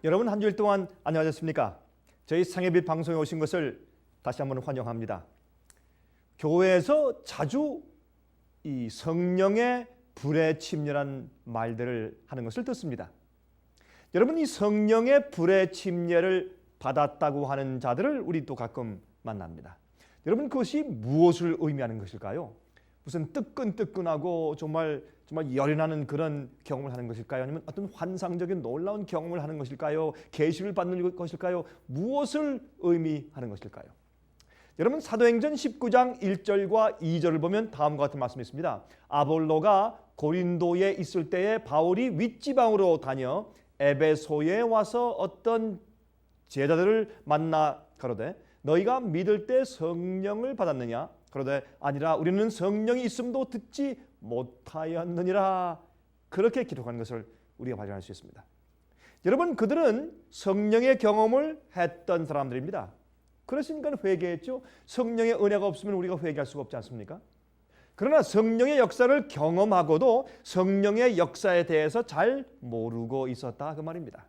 여러분 한 주일 동안 안녕하셨습니까? 저희 상해빛 방송에 오신 것을 다시 한번 환영합니다. 교회에서 자주 이 성령의 불에 침례란 말들을 하는 것을 듣습니다. 여러분, 이 성령의 불의 침례를 받았다고 하는 자들을 우리 또 가끔 만납니다. 여러분, 그것이 무엇을 의미하는 것일까요? 무슨 뜨끈뜨끈하고 정말 열이 나는 그런 경험을 하는 것일까요? 아니면 어떤 환상적인 놀라운 경험을 하는 것일까요? 계시를 받는 것일까요? 무엇을 의미하는 것일까요? 여러분, 사도행전 19장 1절과 2절을 보면 다음과 같은 말씀이 있습니다. 아볼로가 고린도에 있을 때에 바울이 윗지방으로 다녀 에베소에 와서 어떤 제자들을 만나 가로되 너희가 믿을 때 성령을 받았느냐? 그러되 아니라 우리는 성령이 있음도 듣지 못하였느니라. 그렇게 기록한 것을 우리가 발견할 수 있습니다. 여러분, 그들은 성령의 경험을 했던 사람들입니다. 그러니까 회개했죠. 성령의 은혜가 없으면 우리가 회개할 수가 없지 않습니까? 그러나 성령의 역사를 경험하고도 성령의 역사에 대해서 잘 모르고 있었다 그 말입니다.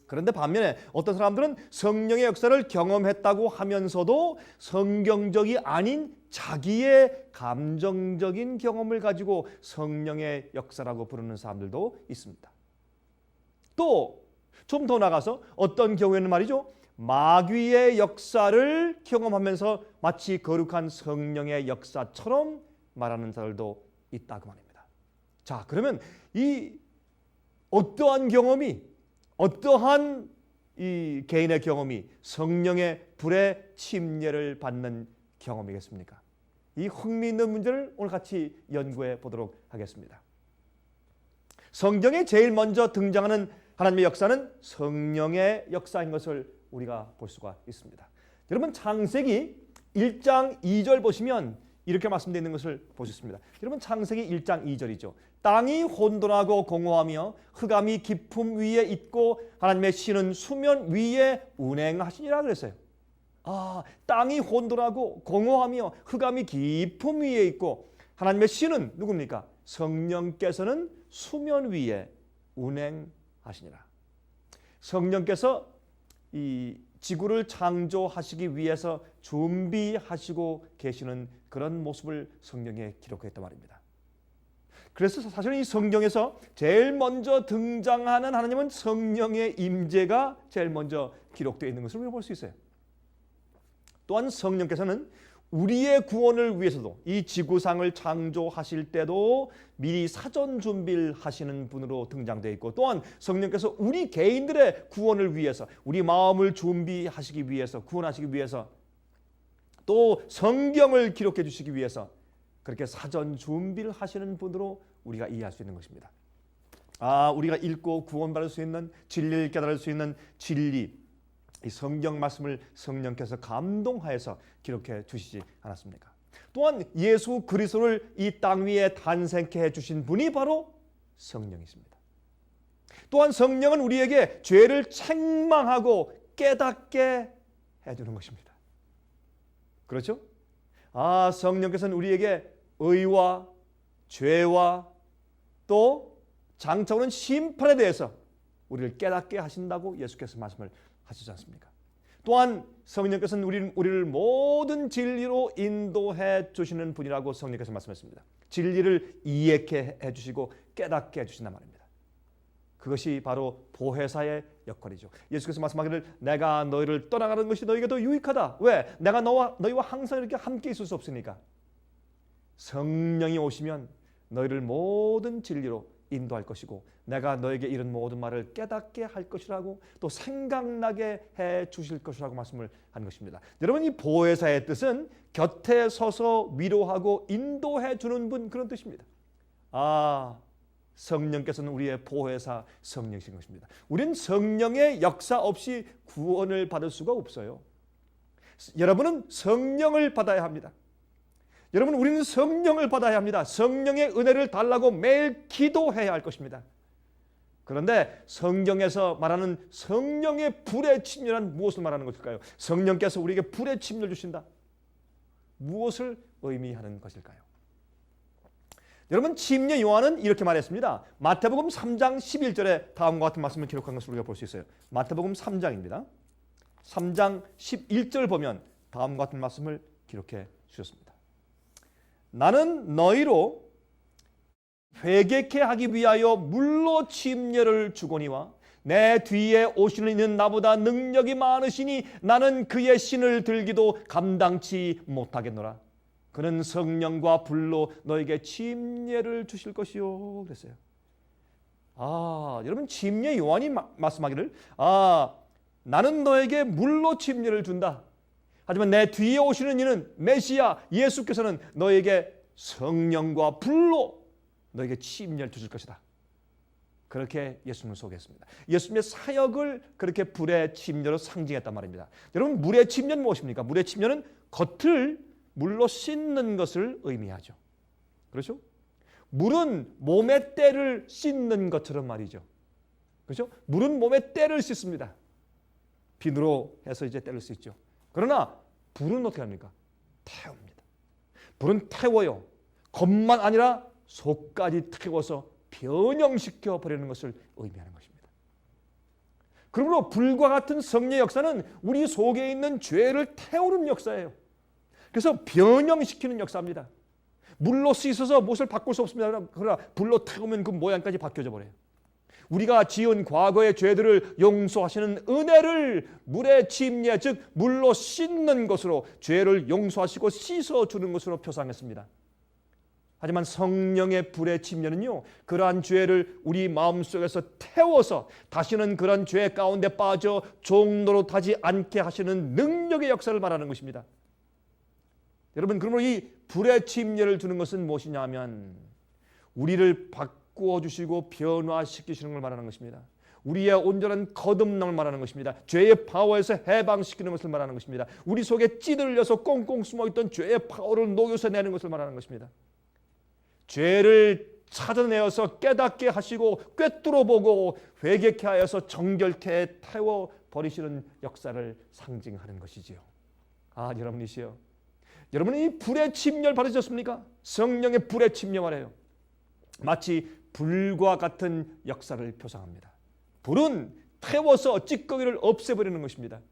그런데 반면에 어떤 사람들은 성령의 역사를 경험했다고 하면서도 성경적이 아닌 자기의 감정적인 경험을 가지고 성령의 역사라고 부르는 사람들도 있습니다. 또 좀 더 나가서 어떤 경우에는 말이죠, 마귀의 역사를 경험하면서 마치 거룩한 성령의 역사처럼 말하는 자들도 있다 그 말입니다. 자, 그러면 이 어떠한 경험이, 어떠한 이 개인의 경험이 성령의 불의 침례를 받는 경험이겠습니까? 이 흥미있는 문제를 오늘 같이 연구해 보도록 하겠습니다. 성경에 제일 먼저 등장하는 하나님의 역사는 성령의 역사인 것을 우리가 볼 수가 있습니다. 여러분, 창세기 1장 2절 보시면 이렇게 말씀되어 있는 것을 보셨습니다. 여러분, 창세기 1장 2절이죠. 땅이 혼돈하고 공허하며 흑암이 깊음 위에 있고 하나님의 신은 수면 위에 운행하시니라 그랬어요. 땅이 혼돈하고 공허하며 흑암이 깊음 위에 있고 하나님의 신은 누굽니까? 성령께서는 수면 위에 운행하시니라. 성령께서 이 지구를 창조하시기 위해서 준비하시고 계시는 그런 모습을 성경에 기록했단 말입니다. 그래서 사실은 이 성경에서 제일 먼저 등장하는 하나님은 성령의 임재가 제일 먼저 기록되어 있는 것을 우리가 볼 수 있어요. 또한 성령께서는 우리의 구원을 위해서도 이 지구상을 창조하실 때도 미리 사전 준비를 하시는 분으로 등장되어 있고, 또한 성령께서 우리 개인들의 구원을 위해서, 우리 마음을 준비하시기 위해서, 구원하시기 위해서, 또 성경을 기록해 주시기 위해서 그렇게 사전 준비를 하시는 분으로 우리가 이해할 수 있는 것입니다. 우리가 읽고 구원받을 수 있는, 진리를 깨달을 수 있는 진리, 이 성경 말씀을 성령께서 감동하여서 기록해 주시지 않았습니까? 또한 예수 그리스도를 이 땅 위에 탄생케 해주신 분이 바로 성령이십니다. 또한 성령은 우리에게 죄를 책망하고 깨닫게 해주는 것입니다. 그렇죠? 성령께서는 우리에게 의와 죄와 또 장차오는 심판에 대해서 우리를 깨닫게 하신다고 예수께서 말씀을 하시지 않습니까? 또한 성령께서는 우리를 모든 진리로 인도해 주시는 분이라고 성령께서 말씀했습니다. 진리를 이해케 해주시고 깨닫게 해주신단 말입니다. 그것이 바로 보혜사의 역할이죠. 예수께서 말씀하기를 내가 너희를 떠나가는 것이 너희에게 더 유익하다. 왜? 내가 너희와 항상 이렇게 함께 있을 수 없으니까. 성령이 오시면 너희를 모든 진리로 인도할 것이고 내가 너에게 이런 모든 말을 깨닫게 할 것이라고 또 생각나게 해 주실 것이라고 말씀을 하는 것입니다. 여러분, 이 보혜사의 뜻은 곁에 서서 위로하고 인도해 주는 분, 그런 뜻입니다. 성령께서는 우리의 보혜사 성령이신 것입니다. 우리는 성령의 역사 없이 구원을 받을 수가 없어요. 여러분은 성령을 받아야 합니다. 여러분, 우리는 성령을 받아야 합니다. 성령의 은혜를 달라고 매일 기도해야 할 것입니다. 그런데 성경에서 말하는 성령의 불의 침례란 무엇을 말하는 것일까요? 성령께서 우리에게 불의 침례를 주신다. 무엇을 의미하는 것일까요? 여러분 침례 요한은 이렇게 말했습니다. 마태복음 3장 11절에 다음과 같은 말씀을 기록한 것을 우리가 볼 수 있어요. 마태복음 3장입니다. 3장 11절 보면 다음과 같은 말씀을 기록해 주셨습니다. 나는 너희로 회개케 하기 위하여 물로 침례를 주거니와 내 뒤에 오시는 이는 나보다 능력이 많으시니 나는 그의 신을 들기도 감당치 못하겠노라. 그는 성령과 불로 너에게 침례를 주실 것이요. 그랬어요. 여러분 침례 요한이 말씀하기를 나는 너에게 물로 침례를 준다. 하지만 내 뒤에 오시는 이는 메시아 예수께서는 너에게 성령과 불로 너에게 침례를 주실 것이다. 그렇게 예수님을 소개했습니다. 예수님의 사역을 그렇게 불의 침례로 상징했단 말입니다. 여러분 물의 침례는 무엇입니까? 물의 침례는 겉을 물로 씻는 것을 의미하죠. 그렇죠? 물은 몸의 때를 씻는 것처럼 말이죠. 그렇죠? 물은 몸의 때를 씻습니다. 비누로 해서 이제 때를 씻죠. 그러나 불은 어떻게 합니까? 태웁니다. 불은 태워요. 겉만 아니라 속까지 태워서 변형시켜 버리는 것을 의미하는 것입니다. 그러므로 불과 같은 성령의 역사는 우리 속에 있는 죄를 태우는 역사예요. 그래서 변형시키는 역사입니다. 물로 씻어서 무엇을 바꿀 수 없습니다. 그러나 불로 태우면 그 모양까지 바뀌어져 버려요. 우리가 지은 과거의 죄들을 용서하시는 은혜를 물의 침례, 즉 물로 씻는 것으로 죄를 용서하시고 씻어주는 것으로 표상했습니다. 하지만 성령의 불의 침례는요, 그러한 죄를 우리 마음속에서 태워서 다시는 그런 죄 가운데 빠져 종노릇하지 않게 하시는 능력의 역사를 말하는 것입니다. 여러분, 그러므로 이 불의 침례를 주는 것은 무엇이냐 하면 우리를 바꾸어 주시고 변화시키시는 걸 말하는 것입니다. 우리의 온전한 거듭남을 말하는 것입니다. 죄의 파워에서 해방시키는 것을 말하는 것입니다. 우리 속에 찌들려서 꽁꽁 숨어있던 죄의 파워를 녹여서 내는 것을 말하는 것입니다. 죄를 찾아내어서 깨닫게 하시고 꿰뚫어 보고 회개케 하여서 정결케 태워버리시는 역사를 상징하는 것이지요. 여러분이시여, 여러분은 이 불의 침례를 받으셨습니까? 성령의 불의 침례 말이에요. 마치 불과 같은 역사를 표상합니다. 불은 태워서 찌꺼기를 없애버리는 것입니다.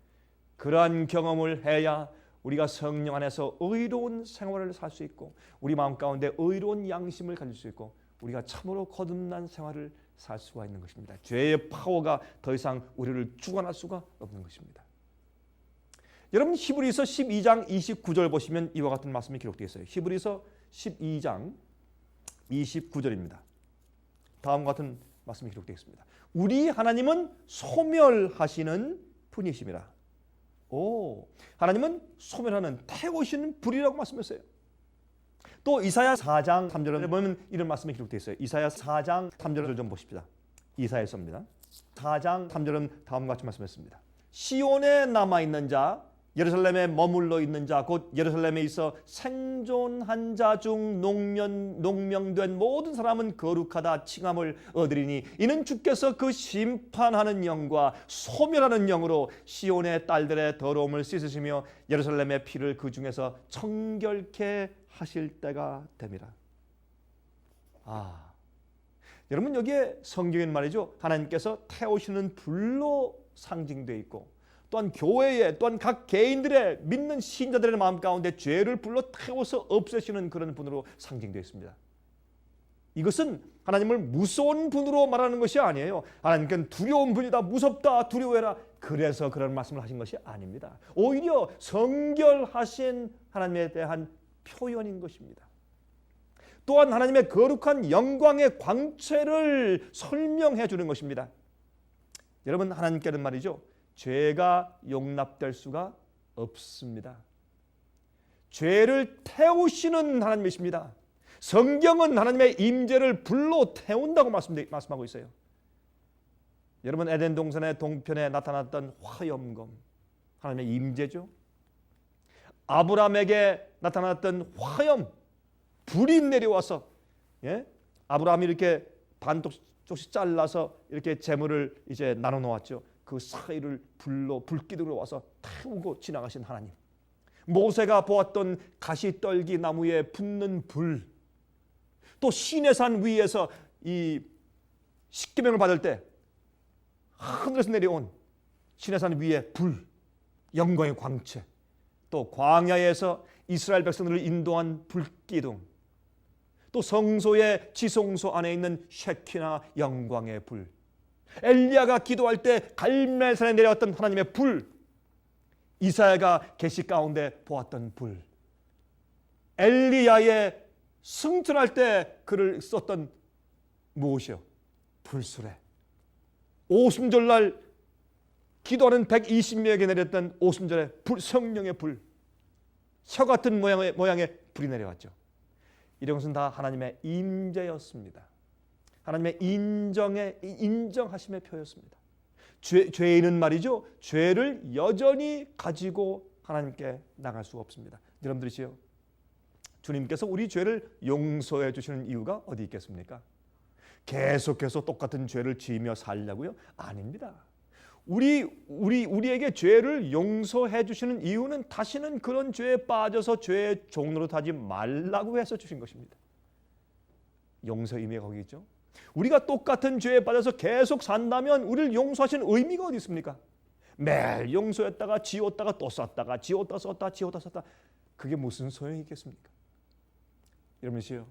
그러한 경험을 해야 우리가 성령 안에서 의로운 생활을 살 수 있고 우리 마음 가운데 의로운 양심을 가질 수 있고 우리가 참으로 거듭난 생활을 살 수가 있는 것입니다. 죄의 파워가 더 이상 우리를 주관할 수가 없는 것입니다. 여러분 히브리서 12장 29절 보시면 이와 같은 말씀이 기록되어 있어요. 히브리서 12장 29절입니다. 다음과 같은 말씀이 기록되어 있습니다. 우리 하나님은 소멸하시는 분이심이라. 하나님은 소멸하는 태우시는 불이라고 말씀했어요. 또 이사야 4장 3절에 보면 이런 말씀이 기록되어 있어요. 이사야 4장 3절을 좀 보십시다. 이사야서입니다. 4장 3절은 다음과 같이 말씀했습니다. 시온에 남아있는 자, 예루살렘에 머물러 있는 자, 곧 예루살렘에 있어 생존한 자 중 농명된 모든 사람은 거룩하다 칭함을 얻으리니 이는 주께서 그 심판하는 영과 소멸하는 영으로 시온의 딸들의 더러움을 씻으시며 예루살렘의 피를 그 중에서 청결케 하실 때가 됨이라. 여러분 여기에 성경에는 말이죠, 하나님께서 태우시는 불로 상징되어 있고 또한 교회에 또한 각 개인들의 믿는 신자들의 마음 가운데 죄를 불러 태워서 없애시는 그런 분으로 상징되어 있습니다. 이것은 하나님을 무서운 분으로 말하는 것이 아니에요. 하나님께는 두려운 분이다, 무섭다, 두려워해라, 그래서 그런 말씀을 하신 것이 아닙니다. 오히려 성결하신 하나님에 대한 표현인 것입니다. 또한 하나님의 거룩한 영광의 광채를 설명해 주는 것입니다. 여러분 하나님께는 말이죠, 죄가 용납될 수가 없습니다. 죄를 태우시는 하나님이십니다. 성경은 하나님의 임재를 불로 태운다고 말씀하고 있어요. 여러분 에덴 동산의 동편에 나타났던 화염검, 하나님의 임재죠. 아브라함에게 나타났던 화염, 불이 내려와서 아브라함이 이렇게 반쪽씩 잘라서 이렇게 재물을 이제 나눠 놓았죠. 그 사이를 불기둥으로 와서 태우고 지나가신 하나님. 모세가 보았던 가시떨기 나무에 붙는 불, 또 시내산 위에서 이 십계명을 받을 때 하늘에서 내려온 시내산 위에 불, 영광의 광채, 또 광야에서 이스라엘 백성들을 인도한 불기둥, 또 성소의 지성소 안에 있는 쉐키나 영광의 불, 엘리야가 기도할 때 갈멜산에 내려왔던 하나님의 불, 이사야가 계시 가운데 보았던 불, 엘리야의 승천할 때 그를 썼던 무엇이요? 불수레. 오순절날 기도하는 120명에게 내렸던 오순절의 불, 성령의 불, 혀 같은 모양의 불이 내려왔죠. 이런 것은 다 하나님의 임재였습니다. 하나님의 인정하심의 표였습니다. 죄인은 말이죠, 죄를 여전히 가지고 하나님께 나갈 수가 없습니다. 여러분들이시요, 주님께서 우리 죄를 용서해 주시는 이유가 어디 있겠습니까? 계속해서 똑같은 죄를 지으며 살려고요? 아닙니다. 우리에게 죄를 용서해 주시는 이유는 다시는 그런 죄에 빠져서 죄의 종로로 타지 말라고 해서 주신 것입니다. 용서 의미가 거기 있죠. 우리가 똑같은 죄에 빠져서 계속 산다면 우리를 용서하시는 의미가 어디 있습니까? 매일 용서했다가 지웠다가 또 썼다가 지웠다 썼다 지웠다 썼다, 그게 무슨 소용이 있겠습니까? 여러분이시요,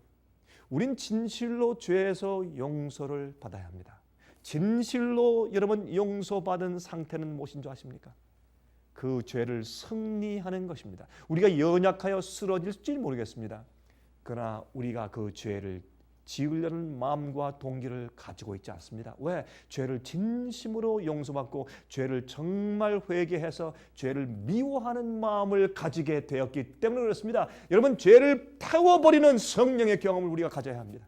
우린 진실로 죄에서 용서를 받아야 합니다. 진실로 여러분 용서받은 상태는 무엇인 줄 아십니까? 그 죄를 승리하는 것입니다. 우리가 연약하여 쓰러질지 모르겠습니다. 그러나 우리가 그 죄를 지으려는 마음과 동기를 가지고 있지 않습니다. 왜? 죄를 진심으로 용서받고 죄를 정말 회개해서 죄를 미워하는 마음을 가지게 되었기 때문에 그렇습니다. 여러분, 죄를 태워버리는 성령의 경험을 우리가 가져야 합니다.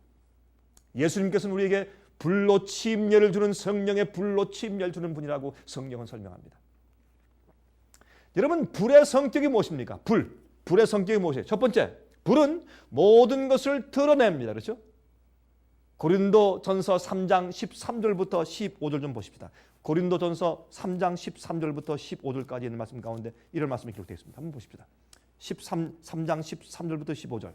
예수님께서는 우리에게 불로 침례를 주는, 성령의 불로 침례를 주는 분이라고 성경은 설명합니다. 여러분, 불의 성격이 무엇입니까? 불의 성격이 무엇이에요? 첫 번째, 불은 모든 것을 드러냅니다. 그렇죠? 고린도전서 3장 13절부터 15절 좀 보십시다. 고린도전서 3장 13절부터 15절까지 있는 말씀 가운데 이런 말씀이 기록되어 있습니다. 한번 보십시다. 3장 13절부터 15절.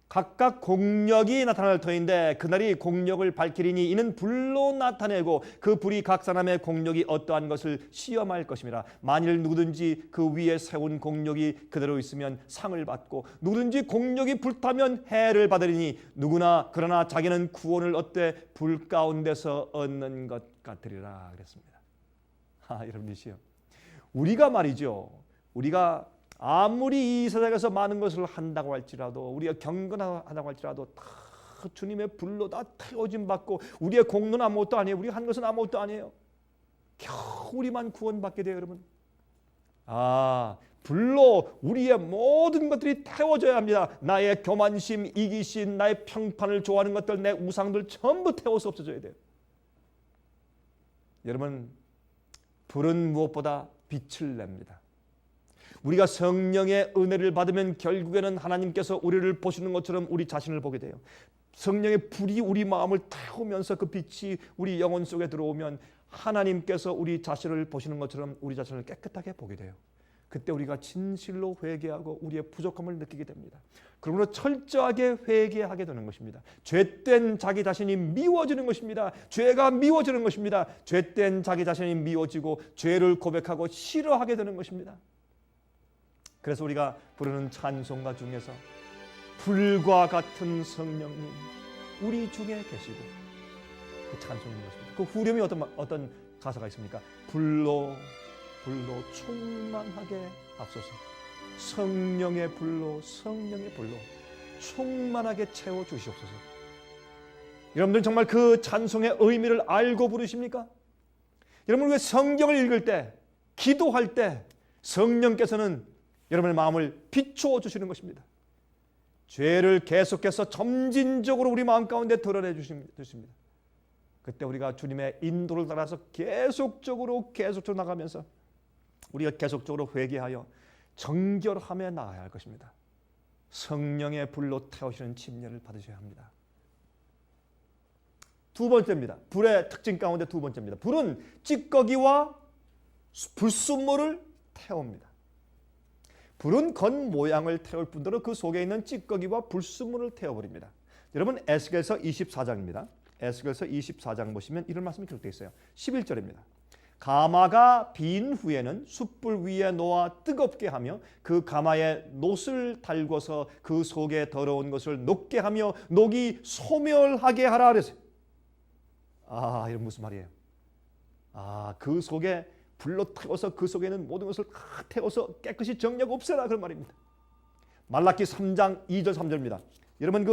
각각 공력이 나타날 터인데 그날이 공력을 밝히리니 이는 불로 나타내고 그 불이 각 사람의 공력이 어떠한 것을 시험할 것입니다. 만일 누구든지 그 위에 세운 공력이 그대로 있으면 상을 받고 누구든지 공력이 불타면 해를 받으리니 누구나 그러나 자기는 구원을 얻되 불 가운데서 얻는 것 같으리라 그랬습니다. 여러분이시요, 우리가 말이죠, 우리가 아무리 이 세상에서 많은 것을 한다고 할지라도, 우리가 경건하다고 할지라도 다 주님의 불로 다 태워짐 받고 우리의 공로는 아무것도 아니에요. 우리가 한 것은 아무것도 아니에요. 겨우 우리만 구원받게 돼요, 여러분. 불로 우리의 모든 것들이 태워져야 합니다. 나의 교만심, 이기심, 나의 평판을 좋아하는 것들, 내 우상들 전부 태워서 없어져야 돼요. 여러분, 불은 무엇보다 빛을 냅니다. 우리가 성령의 은혜를 받으면 결국에는 하나님께서 우리를 보시는 것처럼 우리 자신을 보게 돼요. 성령의 불이 우리 마음을 태우면서 그 빛이 우리 영혼 속에 들어오면 하나님께서 우리 자신을 보시는 것처럼 우리 자신을 깨끗하게 보게 돼요. 그때 우리가 진실로 회개하고 우리의 부족함을 느끼게 됩니다. 그러므로 철저하게 회개하게 되는 것입니다. 죄된 자기 자신이 미워지는 것입니다. 죄가 미워지는 것입니다. 죄된 자기 자신이 미워지고 죄를 고백하고 싫어하게 되는 것입니다. 그래서 우리가 부르는 찬송가 중에서 불과 같은 성령님 우리 중에 계시고, 그 찬송인 것입니다. 그 후렴이 어떤 가사가 있습니까? 불로 충만하게 앞서서 성령의 불로 충만하게 채워 주시옵소서. 여러분들 정말 그 찬송의 의미를 알고 부르십니까? 여러분, 왜 성경을 읽을 때, 기도할 때 성령께서는 여러분의 마음을 비추어 주시는 것입니다. 죄를 계속해서 점진적으로 우리 마음 가운데 드러내 주십니다. 그때 우리가 주님의 인도를 따라서 계속적으로 나가면서 우리가 계속적으로 회개하여 정결함에 나아야 할 것입니다. 성령의 불로 태우시는 침례를 받으셔야 합니다. 두 번째입니다. 불의 특징 가운데 두 번째입니다. 불은 찌꺼기와 불순물을 태웁니다. 불은 겉 모양을 태울 뿐더러 그 속에 있는 찌꺼기와 불순물을 태워버립니다. 여러분 에스겔서 24장입니다. 에스겔서 24장 보시면 이런 말씀이 기록되어 있어요. 11절입니다. 가마가 빈 후에는 숯불 위에 놓아 뜨겁게 하며 그 가마에 놋을 달궈서 그 속에 더러운 것을 녹게 하며 녹이 소멸하게 하라 그랬어요. 이건 무슨 말이에요? 그 속에 불로 태워서 그 속에 있는 모든 것을 다 태워서 깨끗이 정력 없애라 그런 말입니다. 말라기 3장 2절 3절입니다. 여러분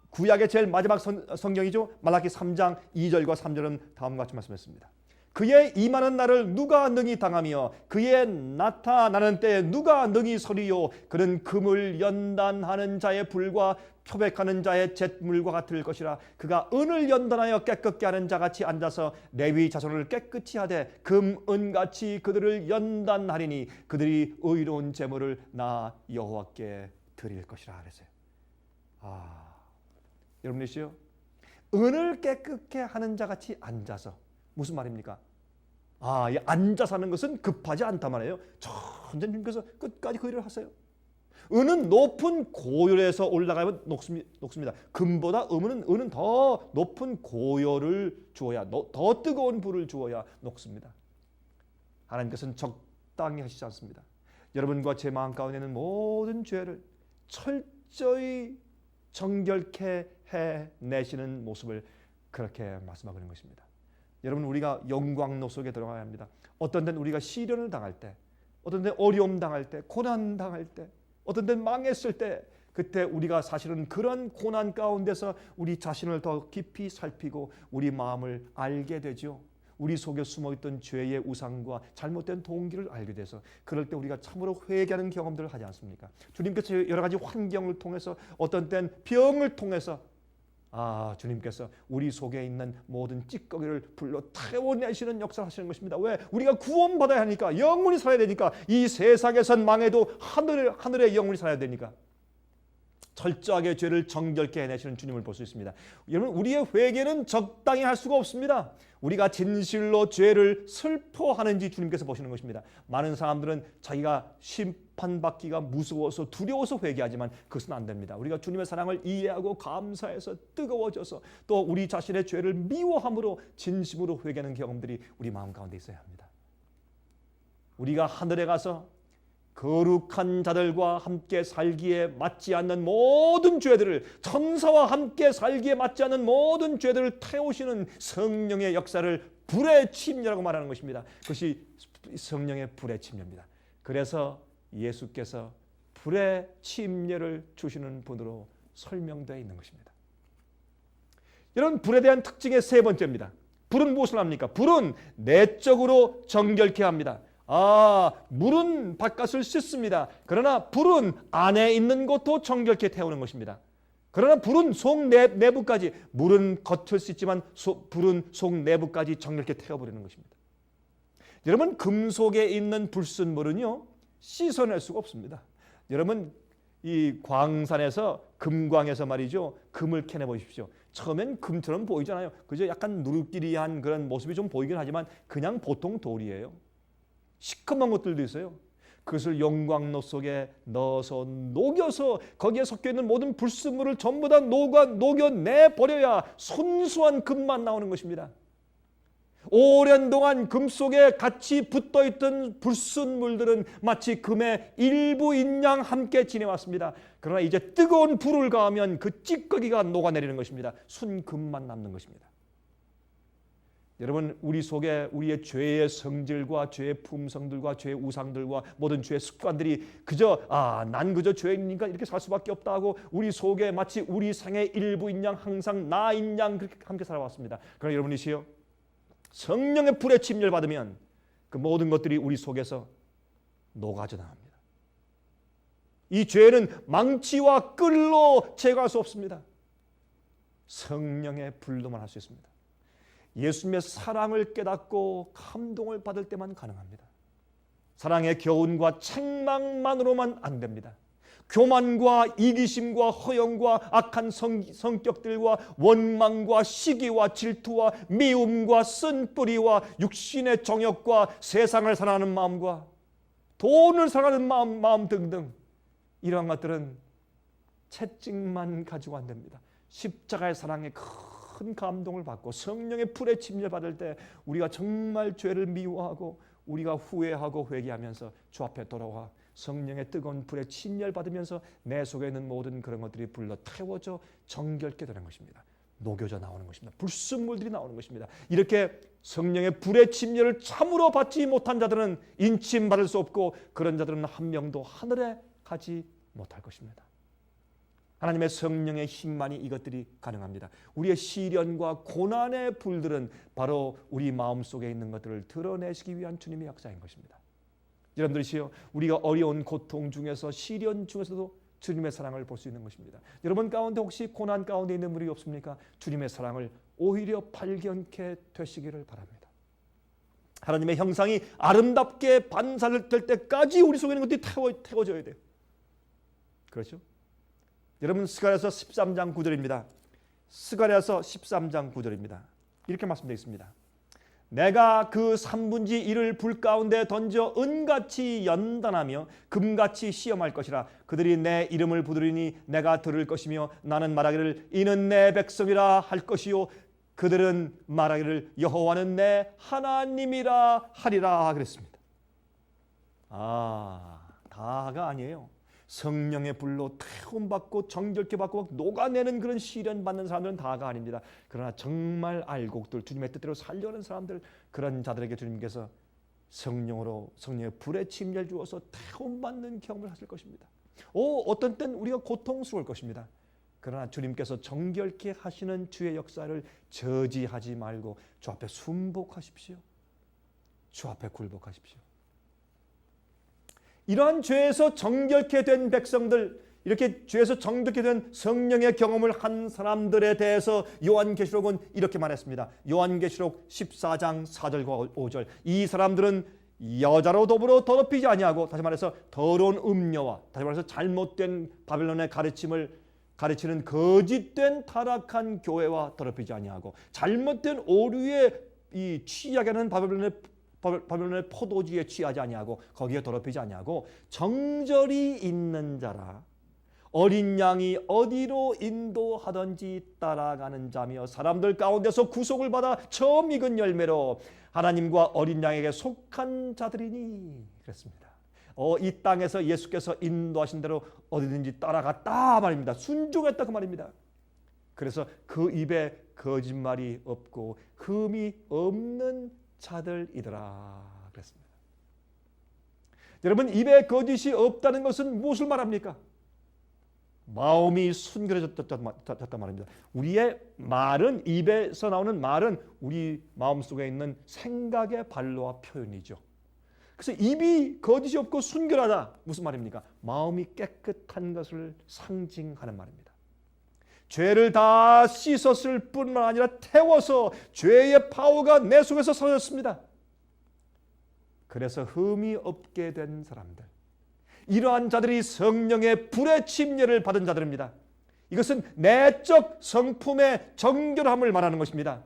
구약의 제일 마지막 성경이죠. 말라기 3장 2절과 3절은 다음과 같이 말씀했습니다. 그의 임하는 날을 누가 능히 당하며 그의 나타나는 때에 누가 능히 서리요. 그는 금을 연단하는 자의 불과 표백하는 자의 잿물과 같을 것이라. 그가 은을 연단하여 깨끗게 하는 자같이 앉아서 레위 자손을 깨끗이 하되 금, 은같이 그들을 연단하리니 그들이 의로운 제물을 나 여호와께 드릴 것이라 그랬어요. 여러분이시요, 은을 깨끗게 하는 자같이 앉아서 무슨 말입니까? 이 앉아서 하는 것은 급하지 않단 말이에요. 천천히 주님께서 끝까지 그 일을 하세요. 은은 높은 고열에서 올라가면 녹습니다. 금보다 은은 더 높은 고열을 주어야, 더 뜨거운 불을 주어야 녹습니다. 하나님께서는 적당히 하시지 않습니다. 여러분과 제 마음 가운데 있는 모든 죄를 철저히 정결케 해내시는 모습을 그렇게 말씀하고 있는 것입니다. 여러분, 우리가 영광로 속에 들어가야 합니다. 어떤 때는 우리가 시련을 당할 때, 어떤 때는 어려움 당할 때, 고난 당할 때, 어떤 때는 망했을 때, 그때 우리가 사실은 그런 고난 가운데서 우리 자신을 더 깊이 살피고 우리 마음을 알게 되죠. 우리 속에 숨어있던 죄의 우상과 잘못된 동기를 알게 돼서 그럴 때 우리가 참으로 회개하는 경험들을 하지 않습니까? 주님께서 여러 가지 환경을 통해서, 어떤 때는 병을 통해서 주님께서 우리 속에 있는 모든 찌꺼기를 불러 태워내시는 역사를 하시는 것입니다. 왜? 우리가 구원받아야 하니까, 영원히 살아야 되니까. 이 세상에선 망해도 하늘에 영원히 살아야 되니까. 철저하게 죄를 정결케 해내시는 주님을 볼 수 있습니다. 여러분, 우리의 회개는 적당히 할 수가 없습니다. 우리가 진실로 죄를 슬퍼하는지 주님께서 보시는 것입니다. 많은 사람들은 자기가 심판받기가 무서워서 두려워서 회개하지만 그것은 안 됩니다. 우리가 주님의 사랑을 이해하고 감사해서 뜨거워져서 또 우리 자신의 죄를 미워함으로 진심으로 회개하는 경험들이 우리 마음 가운데 있어야 합니다. 우리가 하늘에 가서 거룩한 자들과 함께 살기에 맞지 않는 모든 죄들을, 천사와 함께 살기에 맞지 않는 모든 죄들을 태우시는 성령의 역사를 불의 침례라고 말하는 것입니다. 그것이 성령의 불의 침례입니다. 그래서 예수께서 불의 침례를 주시는 분으로 설명되어 있는 것입니다. 이런 불에 대한 특징의 세 번째입니다. 불은 무엇을 합니까? 불은 내적으로 정결케 합니다. 물은 바깥을 씻습니다. 그러나 불은 안에 있는 것도 정결케 태우는 것입니다. 그러나 불은 속 내부까지, 물은 겉을 씻지만 불은 속 내부까지 정결케 태워버리는 것입니다. 여러분, 금속에 있는 불순물은요, 씻어낼 수가 없습니다. 여러분, 이 광산에서, 금광에서 말이죠, 금을 캐내 보십시오. 처음엔 금처럼 보이잖아요. 그저 약간 누르끼리한 그런 모습이 좀 보이긴 하지만 그냥 보통 돌이에요. 시커먼 것들도 있어요. 그것을 영광로 속에 넣어서 녹여서 거기에 섞여있는 모든 불순물을 전부 다 녹여내버려야 순수한 금만 나오는 것입니다. 오랜 동안 금 속에 같이 붙어있던 불순물들은 마치 금의 일부인 양 함께 지내왔습니다. 그러나 이제 뜨거운 불을 가하면 그 찌꺼기가 녹아내리는 것입니다. 순금만 남는 것입니다. 여러분, 우리 속에 우리의 죄의 성질과 죄의 품성들과 죄의 우상들과 모든 죄의 습관들이 그저 난 그저 죄인이니까 이렇게 살 수밖에 없다 하고 우리 속에 마치 우리 생의 일부인 양, 항상 나인 양 그렇게 함께 살아왔습니다. 그러나 여러분이시여, 성령의 불에 침례를 받으면 그 모든 것들이 우리 속에서 녹아져 나갑니다. 이 죄는 망치와 끌로 제거할 수 없습니다. 성령의 불로만 할 수 있습니다. 예수님의 사랑을 깨닫고 감동을 받을 때만 가능합니다. 사랑의 교훈과 책망만으로만 안 됩니다. 교만과 이기심과 허영과 악한 성격들과 원망과 시기와 질투와 미움과 쓴뿌리와 육신의 정욕과 세상을 사랑하는 마음과 돈을 사랑하는 마음 등등, 이러한 것들은 채찍만 가지고 안 됩니다. 십자가의 사랑에 큰 감동을 받고 성령의 불에 침례받을 때 우리가 정말 죄를 미워하고 우리가 후회하고 회개하면서 주 앞에 돌아와 성령의 뜨거운 불에 침례받으면서 내 속에 있는 모든 그런 것들이 불러 태워져 정결케 되는 것입니다. 녹여져 나오는 것입니다. 불순물들이 나오는 것입니다. 이렇게 성령의 불의 침례를 참으로 받지 못한 자들은 인침받을 수 없고 그런 자들은 한 명도 하늘에 가지 못할 것입니다. 하나님의 성령의 힘만이 이것들이 가능합니다. 우리의 시련과 고난의 불들은 바로 우리 마음속에 있는 것들을 드러내시기 위한 주님의 역사인 것입니다. 여러분들이시여, 우리가 어려운 고통 중에서 시련 중에서도 주님의 사랑을 볼 수 있는 것입니다. 여러분 가운데 혹시 고난 가운데 있는 분이 없습니까? 주님의 사랑을 오히려 발견케 되시기를 바랍니다. 하나님의 형상이 아름답게 반사될 때까지 우리 속에 있는 것들이 태워져야 돼요. 그렇죠? 여러분, 스가랴서 13장 9절입니다. 스가랴서 13장 9절입니다. 이렇게 말씀되어 있습니다. 내가 그 3분의 1을 불 가운데 던져 은같이 연단하며 금같이 시험할 것이라. 그들이 내 이름을 부르리니 내가 들을 것이며 나는 말하기를 이는 내 백성이라 할 것이요 그들은 말하기를 여호와는 내 하나님이라 하리라 그랬습니다. 다가 아니에요. 성령의 불로 태움받고 정결케 받고 녹아내는 그런 시련 받는 사람들은 다가 아닙니다. 그러나 정말 알곡들, 주님의 뜻대로 살려는 사람들, 그런 자들에게 주님께서 성령의 불의 침례를 주어서 태움받는 경험을 하실 것입니다. 어떤 땐 우리가 고통스러울 것입니다. 그러나 주님께서 정결케 하시는 주의 역사를 저지하지 말고 주 앞에 순복하십시오. 주 앞에 굴복하십시오. 이러한 죄에서 정결케 된 백성들, 이렇게 죄에서 정결케 된 성령의 경험을 한 사람들에 대해서 요한계시록은 이렇게 말했습니다. 요한계시록 14장 4절과 5절. 이 사람들은 여자로 더불어 더럽히지 아니하고, 다시 말해서 더러운 음녀와, 다시 말해서 잘못된 바벨론의 가르침을 가르치는 거짓된 타락한 교회와 더럽히지 아니하고, 잘못된 오류에 취하게 하는 바벨론의 포도주에 취하지 아니하고 거기에 더럽히지 아니하고 정절이 있는 자라. 어린 양이 어디로 인도하든지 따라가는 자며 사람들 가운데서 구속을 받아 처음 익은 열매로 하나님과 어린 양에게 속한 자들이니 그랬습니다. 이 땅에서 예수께서 인도하신 대로 어디든지 따라갔다 말입니다. 순종했다 그 말입니다. 그래서 그 입에 거짓말이 없고 흠이 없는 자들이더라 그랬습니다. 여러분, 입에 거짓이 없다는 것은 무엇을 말합니까? 마음이 순결해졌단 말입니다. 우리의 말은, 입에서 나오는 말은 우리 마음속에 있는 생각의 발로와 표현이죠. 그래서 입이 거짓이 없고 순결하다, 무슨 말입니까? 마음이 깨끗한 것을 상징하는 말입니다. 죄를 다 씻었을 뿐만 아니라 태워서 죄의 파워가 내 속에서 사라졌습니다. 그래서 흠이 없게 된 사람들, 이러한 자들이 성령의 불의 침례를 받은 자들입니다. 이것은 내적 성품의 정결함을 말하는 것입니다.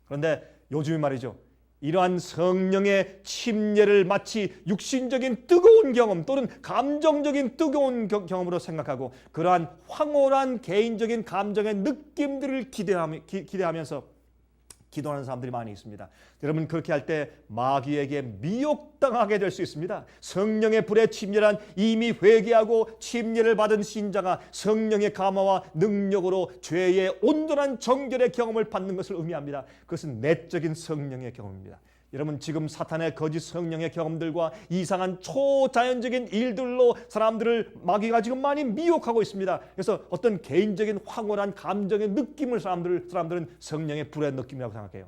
그런데 요즘 말이죠, 이러한 성령의 침례를 마치 육신적인 뜨거운 경험 또는 감정적인 뜨거운 경험으로 생각하고 그러한 황홀한 개인적인 감정의 느낌들을 기대하면서 기도하는 사람들이 많이 있습니다. 여러분, 그렇게 할 때 마귀에게 미혹당하게 될 수 있습니다. 성령의 불의 침례란 이미 회개하고 침례를 받은 신자가 성령의 감화와 능력으로 죄의 온전한 정결의 경험을 받는 것을 의미합니다. 그것은 내적인 성령의 경험입니다. 여러분, 지금 사탄의 거짓 성령의 경험들과 이상한 초자연적인 일들로 사람들을 마귀가 지금 많이 미혹하고 있습니다. 그래서 어떤 개인적인 황홀한 감정의 느낌을 사람들은 성령의 불의 느낌이라고 생각해요.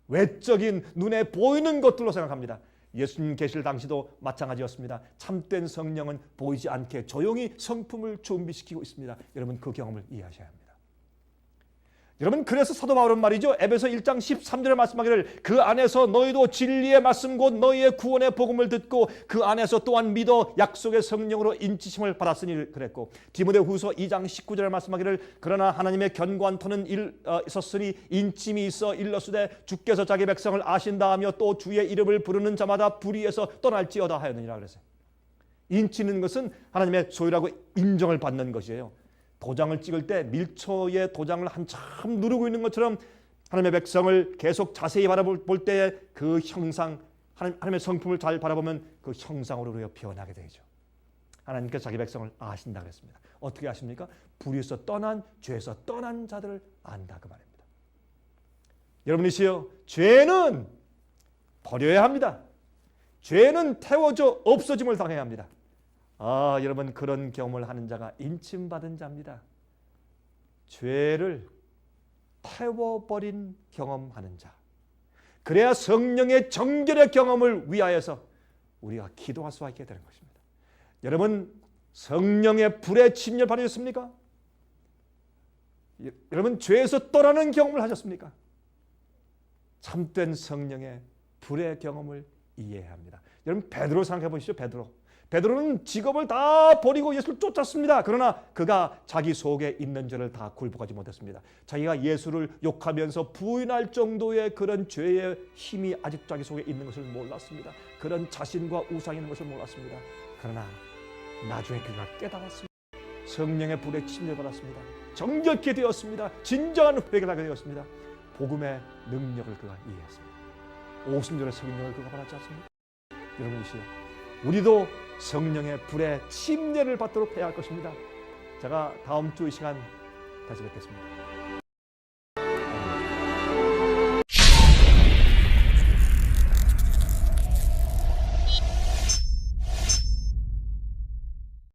외적인 눈에 보이는 것들로 생각합니다. 예수님 계실 당시도 마찬가지였습니다. 참된 성령은 보이지 않게 조용히 성품을 준비시키고 있습니다. 여러분, 그 경험을 이해하셔야 합니다. 여러분, 그래서 사도 바울은 말이죠, 에베소 1장 13절에 말씀하기를 그 안에서 너희도 진리의 말씀 곧 너희의 구원의 복음을 듣고 그 안에서 또한 믿어 약속의 성령으로 인치심을 받았으니 그랬고, 디모데후서 2장 19절에 말씀하기를 그러나 하나님의 견고한 터는 있었으니 인침이 있어 일러스되 주께서 자기 백성을 아신다 하며 또 주의 이름을 부르는 자마다 불의에서 떠날지어다 하였느니라 그랬어요. 인치는 것은 하나님의 소유라고 인정을 받는 것이에요. 도장을 찍을 때 밀초의 도장을 한참 누르고 있는 것처럼 하나님의 백성을 계속 자세히 바라볼 때의 그 형상, 하나님의 성품을 잘 바라보면 그 형상으로 우리가 변하게 되죠. 하나님께서 자기 백성을 아신다 그랬습니다. 어떻게 아십니까? 불의에서 떠난, 죄에서 떠난 자들을 안다 그 말입니다. 여러분이시여, 죄는 버려야 합니다. 죄는 태워져 없어짐을 당해야 합니다. 여러분, 그런 경험을 하는 자가 인침받은 자입니다. 죄를 태워버린 경험하는 자. 그래야 성령의 정결의 경험을 위하여서 우리가 기도할 수가 있게 되는 것입니다. 여러분, 성령의 불에 침략받으셨습니까? 여러분, 죄에서 떠나는 경험을 하셨습니까? 참된 성령의 불의 경험을 이해해야 합니다. 여러분, 베드로 생각해 보시죠. 베드로는 직업을 다 버리고 예수를 쫓았습니다. 그러나 그가 자기 속에 있는 죄를 다 굴복하지 못했습니다. 자기가 예수를 욕하면서 부인할 정도의 그런 죄의 힘이 아직도 자기 속에 있는 것을 몰랐습니다. 그런 자신과 우상이 있는 것을 몰랐습니다. 그러나 나중에 그가 깨달았습니다. 성령의 불에 침략받았습니다. 정결케 되었습니다. 진정한 회개를 하게 되었습니다. 복음의 능력을 그가 이해했습니다. 오순절의 성령을 그가 받았지 않습니까? 여러분이시여, 우리도 성령의 불에 침례를 받도록 해야 할 것입니다. 제가 다음 주 이 시간 다시 뵙겠습니다.